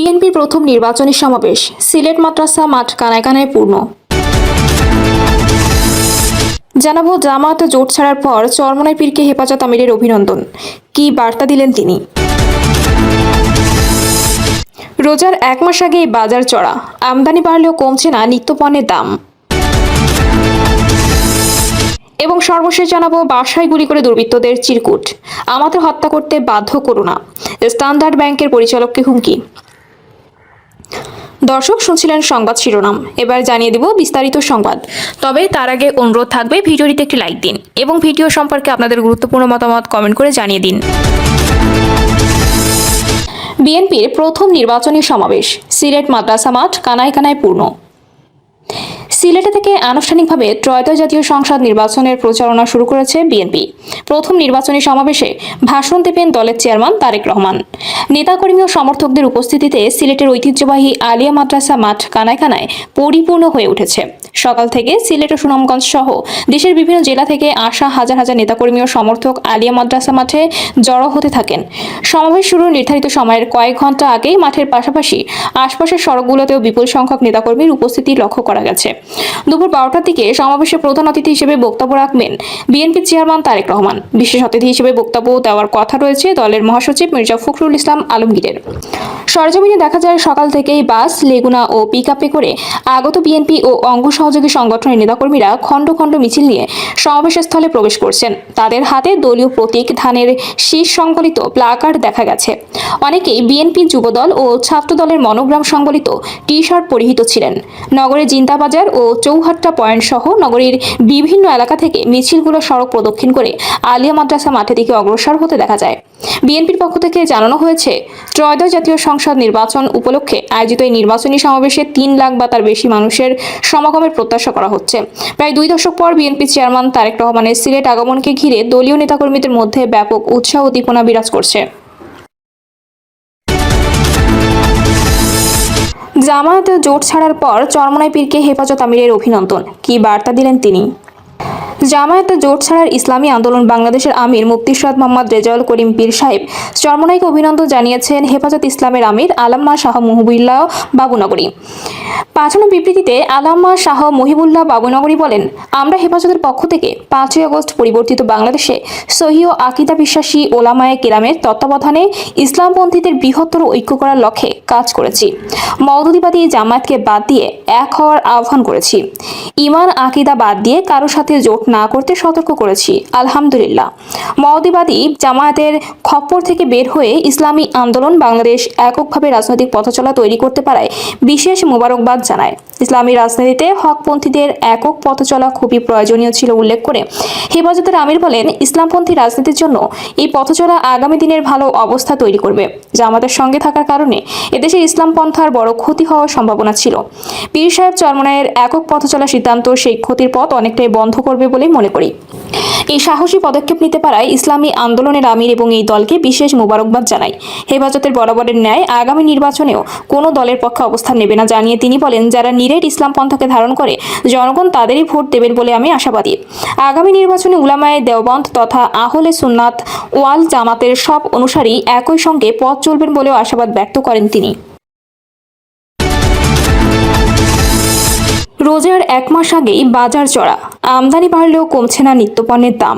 বিএনপির প্রথম নির্বাচনী সমাবেশ, সিলেট মাদ্রাসা মাঠ কানায় কানায় পূর্ণ। জানাবো জামায়াতে জোট ছাড়ার পর চরমনাই পীরকে হেফাজত আমিরের অভিনন্দন, কি বার্তা দিলেন তিনি। রোজার এক মাস আগেই বাজার চড়া, আমদানি বাড়লেও কমছে না নিত্যপণ্যের দাম। এবং সর্বশেষ জানাবো বাসায় গুলি করে দুর্বৃত্তদের চিরকুট, আমাদের হত্যা করতে বাধ্য করো না, স্ট্যান্ডার্ড ব্যাংকের পরিচালককে হুমকি। দর্শক শুনছিলেন সংবাদ শিরোনাম, এবার জানিয়ে দেব বিস্তারিত সংবাদ। তবে তার আগে অনুরোধ থাকবে ভিডিওটিতে একটি লাইক দিন এবং ভিডিও সম্পর্কে আপনাদের গুরুত্বপূর্ণ মতামত কমেন্ট করে জানিয়ে দিন। বিএনপির প্রথম নির্বাচনী সমাবেশ, সিলেট মাদ্রাসা মাঠ কানায় কানায় পূর্ণ। সিলেটে থেকে আনুষ্ঠানিকভাবে ত্রয়োদশ জাতীয় সংসদ নির্বাচনের প্রচারণা শুরু করেছে বিএনপি। প্রথম নির্বাচনী সমাবেশে ভাষণ দেবেন দলের চেয়ারম্যান তারেক রহমান। নেতাকর্মী ও সমর্থকদের উপস্থিতিতে সিলেটের ঐতিহ্যবাহী আলিয়া মাদ্রাসা মাঠ কানায় কানায় পরিপূর্ণ হয়ে উঠেছে। সকাল থেকে সিলেট ও সুনামগঞ্জ সহ দেশের বিভিন্ন জেলা থেকে আসা হাজার হাজার নেতাকর্মী ও সমর্থক আলিয়া মাদ্রাসা মাঠে জড়ো হতে থাকেন। সমাবেশ শুরুর নির্ধারিত সময়ের কয়েক ঘন্টা আগেই মাঠের পাশাপাশি আশপাশের সড়কগুলোতেও বিপুল সংখ্যক নেতাকর্মীর উপস্থিতি লক্ষ্য করা গেছে। দুপুর 12টার দিকে সমাবেশে প্রধান অতিথি হিসেবে বক্তব্য রাখবেন বিএনপি চেয়ারম্যান তারেক রহমান। বিশেষ অতিথি হিসেবে বক্তব্য দেওয়ার কথা রয়েছে দলের মহাসচিব মির্জা ফখরুল ইসলাম আলমগীরের। সরেজমিনে দেখা যায় সকাল থেকেই বাস, লেগুনা ও পিকআপে করে আগত বিএনপি ও অঙ্গ সহযোগী সংগঠনের নেতাকর্মীরা খণ্ড খণ্ড মিছিল নিয়ে সমাবেশস্থলে প্রবেশ করছেন। তাদের হাতে দলীয় প্রতীক, ধানের শীষ সংবলিত প্লাকার্ড দেখা গেছে। অনেকেই বিএনপি যুবদল ও ছাত্র দলের মনোগ্রাম সংবলিত টি শার্ট পরিহিত ছিলেন। নগরের জিন্দাবাজার ও চৌহাট্টা পয়েন্ট সহ নগরীর বিভিন্ন এলাকা থেকে মিছিলগুলো সড়ক প্রদক্ষিণ করে আলিয়া মাদ্রাসা মাঠের দিকে অগ্রসর হতে দেখা যায়। বিএনপির পক্ষ থেকে জানানো হয়েছে, ত্রয়োদশ জাতীয় সংসদ নির্বাচন উপলক্ষে আয়োজিত এই নির্বাচনী সমাবেশে 3 লাখ বা তার বেশি মানুষের সমাগমের প্রত্যাশা করা হচ্ছে। প্রায় 2 দশক পর বিএনপি চেয়ারম্যান তারেক রহমানের সিলেট আগমনকে ঘিরে দলীয় নেতাকর্মীদের মধ্যে ব্যাপক উৎসাহ উদ্দীপনা বিরাজ করছে। জামায়াতে জোট ছাড়ার পর চরমনাই পীরকে হেফাজত আমিরের অভিনন্দন, কি বার্তা দিলেন তিনি। জামায়াতে জোট ছাড়ার ইসলামী আন্দোলন বাংলাদেশের আমির মুফতি সৈয়দ মোহাম্মদ রেজাউল করিম পীর সাহেব চরমনাইকে অভিনন্দন জানিয়েছেন হেফাজত ইসলামের আমির আল্লামা শাহ মুহিবুল্লাহ বাবুনগরী। পাঠানো বিবৃতিতে আল্লামা শাহ মুহিবুল্লাহ বাবুনগরী বলেন, আমরা হেফাজতের পক্ষ থেকে 5ই আগস্ট পরিবর্তিত বাংলাদেশে সহিহ ও আকিদা বিশ্বাসী ওলামায়ে কেরামের তত্ত্বাবধানে ইসলামপন্থীদের বৃহত্তর ঐক্য করার লক্ষ্যে কাজ করেছি। মওদুদিবাদী জামায়াতকে বাদ দিয়ে এক হওয়ার আহ্বান করেছি। ঈমান আকিদা বাদ দিয়ে কারো সাথে জোট না করতে সতর্ক করেছি। আলহামদুলিল্লাহ, মওদুদিবাদী জামায়াতের খপ্পর থেকে বের হয়ে ইসলামী আন্দোলন বাংলাদেশ এককভাবে রাজনৈতিক পথচলা তৈরি করতে পারায় বিশেষ মোবারকবাদ জানায়। ইসলামী রাজনীতিতে হকপন্থীদের একক পথচলা খুবই প্রয়োজনীয় ছিল উল্লেখ করে হেফাজতের আমির বলেন, ইসলামপন্থী রাজনীতির জন্য এই পথচলা আগামী দিনের ভালো অবস্থা তৈরি করবে। জামাতের সঙ্গে থাকার কারণে এদেশের ইসলাম পন্থার বড় ক্ষতি হওয়ার সম্ভাবনা ছিল। পীর সাহেব চরমনাইয়ের একক পথচলা সিদ্ধান্ত সেই ক্ষতির পথ অনেকটাই বন্ধ করবে বলেই মনে করি। এই সাহসী পদক্ষেপ নিতে পারায় ইসলামী আন্দোলনের আমির এবং এই দলকে বিশেষ মোবারকবাদ জানাই। হেফাজতের বরাবরের ন্যায় আগামী নির্বাচনেও কোনো দলের পক্ষে অবস্থান নেবে না জানিয়ে তিনি বলেন, যারা নিরেট ইসলাম পন্থাকে ধারণ করে জনগণ তাদেরই ভোট দেবেন বলে আমি আশাবাদী। আগামী নির্বাচনে উলামায়ে দেওবন্দ তথা আহলে সুন্নাত ওয়াল জামাতের সব অনুসারী একই সঙ্গে পথ চলবেন বলেও আশাবাদ ব্যক্ত করেন তিনি। রোজার 1 মাস আগেই বাজার চড়া, আমদানি বাড়লেও কমছে না নিত্যপণ্যের দাম।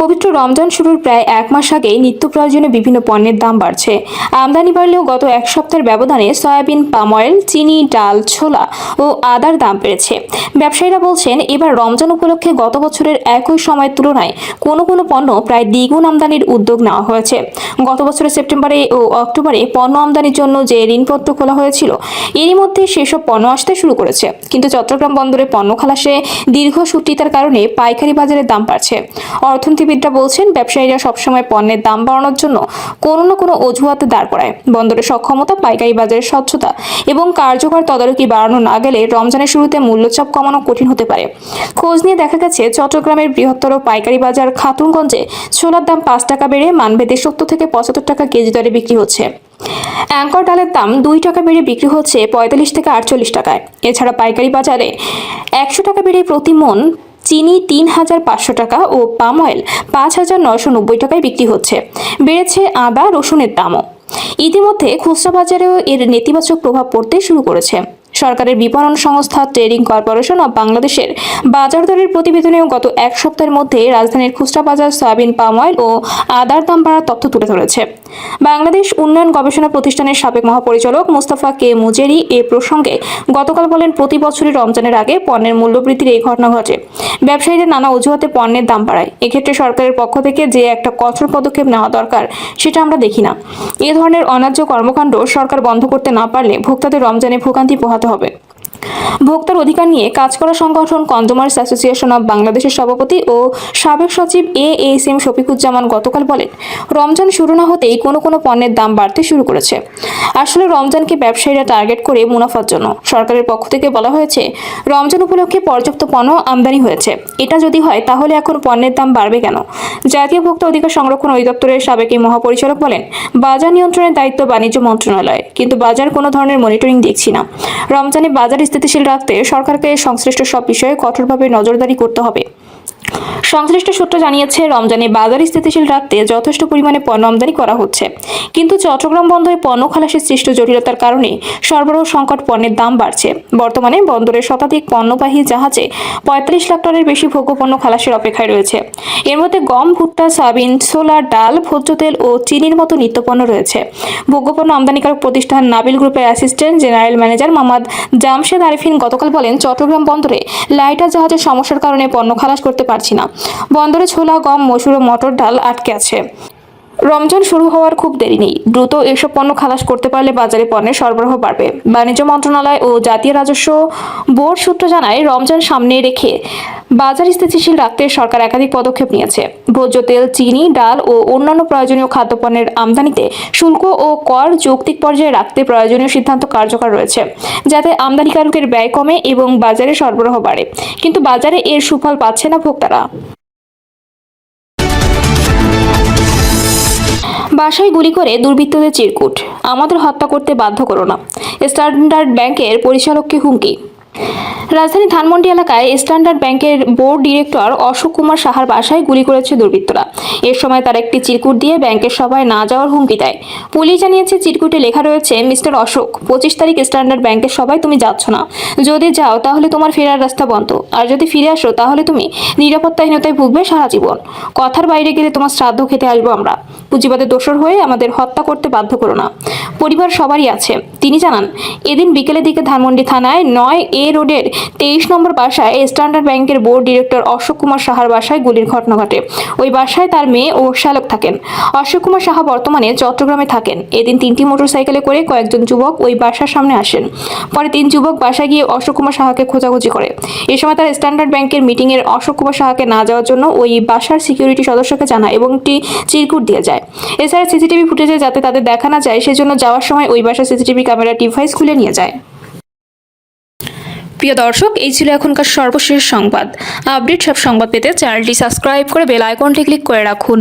পবিত্র রমজান শুরুর প্রায় 1 মাস আগেই নিত্য প্রয়োজনীয় বিভিন্ন পণ্যের দাম বাড়ছে। আমদানি বাড়লেও গত 1 সপ্তাহের ব্যবধানে সয়াবিন, পাম অয়েল, চিনি, ডাল, ছোলা ও আদার দাম বেড়েছে। ব্যবসায়ীরা বলছেন, এবার রমজান উপলক্ষে গত বছরের একই সময়ের তুলনায় কোনো কোনো পণ্য প্রায় দ্বিগুণ আমদানির উদ্যোগ নেওয়া হয়েছে। গত বছরের সেপ্টেম্বরে ও অক্টোবরে পণ্য আমদানির জন্য যে ঋণপত্র খোলা হয়েছিল, এরই মধ্যে সেসব পণ্য আসতে শুরু করেছে। কিন্তু চট্টগ্রাম বন্দরে পণ্য খালাসে দীর্ঘ ছুটিতার কারণে পাইকারি বাজারের দাম বাড়ছে। অর্থনীতিবিদরা বলছেন, ব্যবসায়ীরা সবসময় পণ্যের দাম বাড়ানোর জন্য কোনো না কোনো অজুহাত দাঁড় করায়। বন্দরের সক্ষমতা, পাইকারি বাজারের স্বচ্ছতা এবং কার্যকর তদারকি বাড়ানো না গেলে রমজানের শুরুতে মূল্যচাপ কমানো কঠিন হতে পারে। খোঁজ নিয়ে দেখা গেছে, চট্টগ্রামের বৃহত্তর পাইকারি বাজার খাতুনগঞ্জে ছোলার দাম 5 টাকা বেড়ে মানভেদে 70 থেকে 75 টাকা কেজি দরে বিক্রি হচ্ছে। অ্যাঙ্কর ডালের দাম 2 টাকা বেড়ে বিক্রি হচ্ছে 45 থেকে 48 টাকায়। এছাড়া পাইকারি বাজারে 100 টাকা বেড়ে প্রতি মণ চিনি 3,500 টাকা ও পাম অয়েল 5,990 টাকায় বিক্রি হচ্ছে। বেড়েছে আদা, রসুনের দামও। ইতিমধ্যে খুচরা বাজারেও এর নেতিবাচক প্রভাব পড়তে শুরু করেছে। সরকারের বিপণন সংস্থা ট্রেডিং কর্পোরেশন অব বাংলাদেশের বাজার দরের প্রতিবেদনেও গত এক সপ্তাহের মধ্যে রাজধানীর খুচরা বাজার সয়াবিন, পাম অয়েল ও আদার দাম বাড়ার তথ্য তুলে ধরেছে। বাংলাদেশ উন্নয়ন গবেষণা প্রতিষ্ঠানের সাবেক মহাপরিচালক মোস্তফা কে মুজেরি এ প্রসঙ্গে গতকাল বলেন, প্রতি বছরই রমজানের আগে পণ্যের মূল্যবৃদ্ধির এই ঘটনা ঘটে। ব্যবসায়ীরা নানা অজুহাতে পণ্যের দাম বাড়ায়। এক্ষেত্রে সরকারের পক্ষ থেকে যে একটা কঠোর পদক্ষেপ নেওয়া দরকার সেটা আমরা দেখি না। এ ধরনের অন্যায্য কর্মকাণ্ড সরকার বন্ধ করতে না পারলে ভোক্তাদের রমজানে ভোগান্তি পোহাতে হবে। ভোক্তার অধিকার নিয়ে কাজ করা সংগঠন কনজুমার্স অ্যাসোসিয়েশন অব বাংলাদেশের সভাপতি ও সাবেক সচিব এএসএম শফিকুজ্জামান গতকাল বলেন, রমজান শুরু না হতেই কোনো পণ্যের দাম বাড়তে শুরু করেছে। আসলে রমজানকে ব্যবসায়ীরা টার্গেট করে মুনাফার জন্য। সরকারের পক্ষ থেকে বলা হয়েছে, রমজান উপলক্ষে পর্যাপ্ত পণ্য আমদানি হয়েছে। এটা যদি হয় তাহলে এখন পণ্যের দাম বাড়বে কেন? জাতীয় ভোক্তা অধিকার সংরক্ষণ অধিদপ্তরের সাবেক এই মহাপরিচালক বলেন, বাজার নিয়ন্ত্রণের দায়িত্ব বাণিজ্য মন্ত্রণালয়, কিন্তু বাজার কোনো ধরনের মনিটরিং দেখছি না। রমজানে বাজার স্থিতিশীল রাখতে সরকারকে সংশ্লিষ্ট সব বিষয়ে কঠোরভাবে নজরদারি করতে হবে। সংশ্লিষ্ট সূত্র জানিয়েছে, রমজানে বাজার স্থিতিশীল রাখতে যথেষ্ট পরিমাণে পণ্য আমদানি করা হচ্ছে, কিন্তু চট্টগ্রাম বন্দরে পণ্য খালাসের সৃষ্ট জটিলতার কারণে সরবরাহ সংকট, পণ্যের দাম বাড়ছে। বর্তমানে বন্দরের শতাধিক পণ্যবাহী জাহাজে ৪৫ লাখ টনের বেশি ভোগ্যপণ্য খালাসের অপেক্ষায় রয়েছে। এর মধ্যে গম, ভুট্টা, সয়াবিন, ছোলা, ডাল, ভোজ্য তেল ও চিনির মতো নিত্যপণ্য রয়েছে। ভোগ্যপণ্য আমদানিকারক প্রতিষ্ঠান নাবিল গ্রুপের assistant general manager Mohammad Jamshed Arifin গতকাল বলেন, চট্টগ্রাম বন্দরে লাইটার জাহাজের সমস্যার কারণে পণ্য খালাস করতে পারছি না। বন্দরে ছোলা, গম, মসুর ও মটর ডাল আটকে আছে। রমজান শুরু হওয়ার খুব দেরি নেই। দ্রুত এসব পণ্য খালাস করতে পারলে বাজারে পণ্যের সরবরাহ বাড়বে। বাণিজ্য মন্ত্রণালয় ও জাতীয় রাজস্ব বোর্ড সূত্র জানায়, রমজান সামনে রেখে বাজার স্থিতিশীল রাখতে সরকার একাধিক পদক্ষেপ নিয়েছে। ভোজ্য তেল, চিনি, ডাল ও অন্যান্য প্রয়োজনীয় খাদ্যপণ্যের আমদানিতে শুল্ক ও কর যৌক্তিক পর্যায়ে রাখতে প্রয়োজনীয় সিদ্ধান্ত কার্যকর রয়েছে, যাতে আমদানিকারকের ব্যয় কমে এবং বাজারে সরবরাহ বাড়ে। কিন্তু বাজারে এর সুফল পাচ্ছে না ভোক্তারা। বাসায় গুলি করে দুর্বৃত্তদের চিরকুট, আমাদের হত্যা করতে বাধ্য করো না। স্ট্যান্ডার্ড ব্যাংকের পরিচালককে হুমকি। রাজধানী ধানমন্ডি এলাকায় স্ট্যান্ডার্ড ব্যাংকের বোর্ড ডিরেক্টর অশোক কুমার সাহার বাসায় গুলি করেছে দুর্বৃত্তরা। এর সময় তারা একটি চিরকুট দিয়ে ব্যাংকের সভায় না যাওয়ার হুমকি দেয়। পুলিশ জানিয়েছে, চিরকুটে লেখা রয়েছে, মিস্টার অশোক, 25 তারিখ স্ট্যান্ডার্ড ব্যাংকের সভায় তুমি যাচ্ছ না। যদি যাও তাহলে তোমার ফেরার রাস্তা বন্ধ, আর যদি ফিরে আসো তাহলে তুমি নিরাপত্তাহীনতায় ভুগবে সারা জীবন। কথার বাইরে গেলে তোমার শ্রাদ্ধ খেতে আসবো আমরা। পুঁজিবাদের দোষর হয়ে আমাদের হত্যা করতে বাধ্য করো না। পরিবার সবারই আছে। তিনি জানান, এদিন বিকেলের দিকে ধানমন্ডি থানায় 9A রোডের 23 নম্বর বাসায় স্ট্যান্ডার্ড ব্যাংকের বোর্ড ডিরেক্টর অশোক কুমার সাহার বাসায় গুলির ঘটনা ঘটে। ওই বাসায় তার মেয়ে ও শ্যালক থাকেন। অশোক কুমার সাহা বর্তমানে চট্টগ্রামে থাকেন। এদিন 3টি মোটরসাইকেলে করে কয়েকজন যুবক ওই বাসার সামনে আসেন। পরে 3 যুবক বাসায় গিয়ে অশোক কুমার সাহাকে খোঁজাখুঁজি করে। এ সময় তারা স্ট্যান্ডার্ড ব্যাংকের মিটিংয়ের অশোক কুমার সাহাকে না যাওয়ার জন্য ওই বাসার সিকিউরিটি সদস্যকে জানায় এবং একটি চিরকুট দিয়ে যায়। এছাড়া সিসিটিভি ফুটেজে যাতে তাদের দেখা না যায় সেজন্য যাওয়ার সময় ওই বাসার সিসিটিভি ক্যামেরা ডিভাইস খুলে নিয়ে যায়। প্রিয় দর্শক, এই ছিল এখনকার সর্বশেষ সংবাদ। আপডেট সব সংবাদ পেতে চ্যানেলটি সাবস্ক্রাইব করে বেল আইকনটি ক্লিক করে রাখুন।